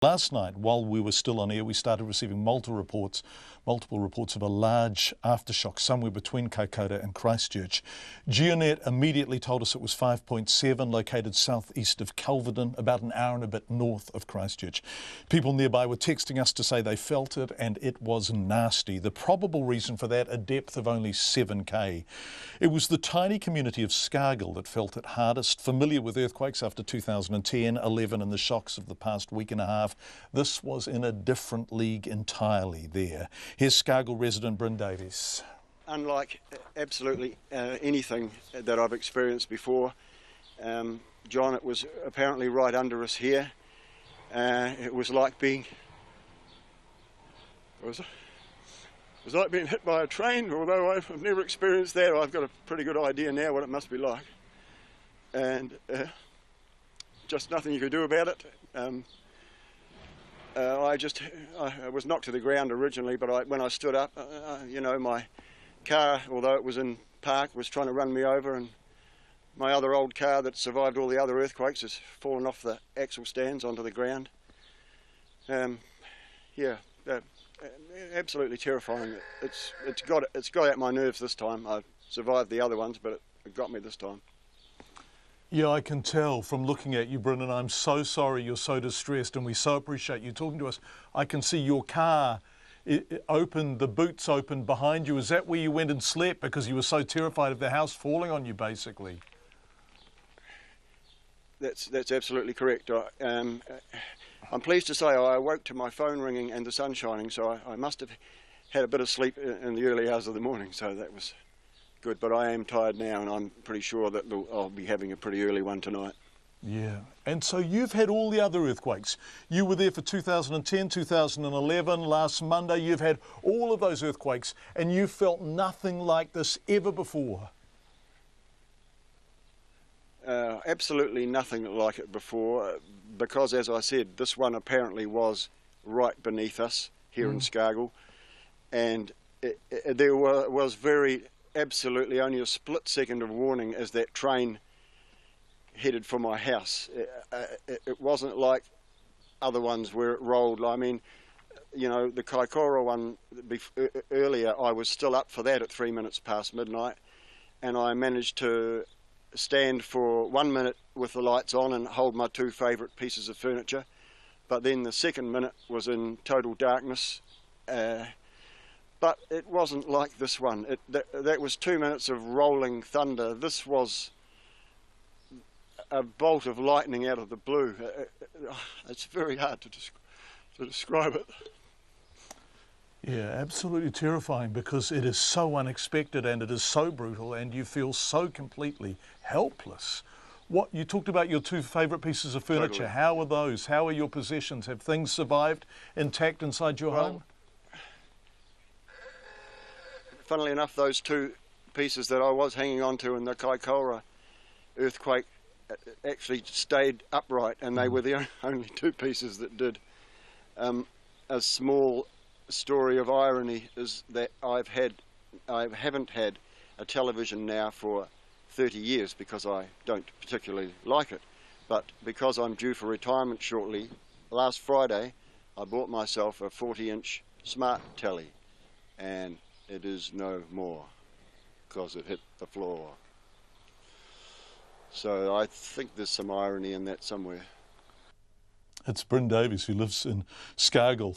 Last night, while we were still on air, we started receiving multiple reports of a large aftershock somewhere between Kaikoura and Christchurch. GeoNet immediately told us it was 5.7, located southeast of Kelvedon, about an hour and a bit north of Christchurch. People nearby were texting us to say they felt it, and it was nasty. The probable reason for that, a depth of only 7k. It was the tiny community of Scargill that felt it hardest, familiar with earthquakes after 2010, 11 and the shocks of the past week and a half. This was in a different league entirely there. Here's Scargill resident Bryn Davies. Unlike absolutely anything that I've experienced before, John, it was apparently right under us here. It was like being hit by a train, although I've never experienced that. I've got a pretty good idea now what it must be like. And just nothing you could do about it. I was knocked to the ground originally, but when I stood up, you know, my car, although it was in park, was trying to run me over, and my other old car that survived all the other earthquakes has fallen off the axle stands onto the ground. Absolutely terrifying. It's got at my nerves this time. I survived the other ones, but it got me this time. Yeah, I can tell from looking at you, Bryn, and I'm so sorry you're so distressed, and we so appreciate you talking to us. I can see your car open, the boots open behind you. Is that where you went and slept because you were so terrified of the house falling on you, basically? That's absolutely correct. I'm pleased to say I awoke to my phone ringing and the sun shining, so I must have had a bit of sleep in the early hours of the morning, so that was good. But I am tired now, and I'm pretty sure that I'll be having a pretty early one tonight. Yeah, and so you've had all the other earthquakes. You were there for 2010, 2011, last Monday. You've had all of those earthquakes, and you felt nothing like this ever before. Absolutely nothing like it before, because, as I said, this one apparently was right beneath us here in Scargill, and there was absolutely only a split second of warning as that train headed for my house. It wasn't like other ones where it rolled. I mean, you know, the Kaikoura one earlier, I was still up for that at 3 minutes past midnight, and I managed to stand for 1 minute with the lights on and hold my two favourite pieces of furniture. But then the second minute was in total darkness. But it wasn't like this one. That was 2 minutes of rolling thunder. This was a bolt of lightning out of the blue. It's very hard to describe it. Yeah, absolutely terrifying, because it is so unexpected and it is so brutal, and you feel so completely helpless. You talked about your two favourite pieces of furniture. Totally. How are those? How are your possessions? Have things survived intact inside your home? Funnily enough, those two pieces that I was hanging on to in the Kaikoura earthquake actually stayed upright, and they were the only two pieces that did. A small story of irony is that I haven't had a television now for 30 years because I don't particularly like it, but because I'm due for retirement shortly, last Friday I bought myself a 40-inch smart telly, and it is no more because it hit the floor. So I think there's some irony in that somewhere. It's Bryn Davies, who lives in Scargill.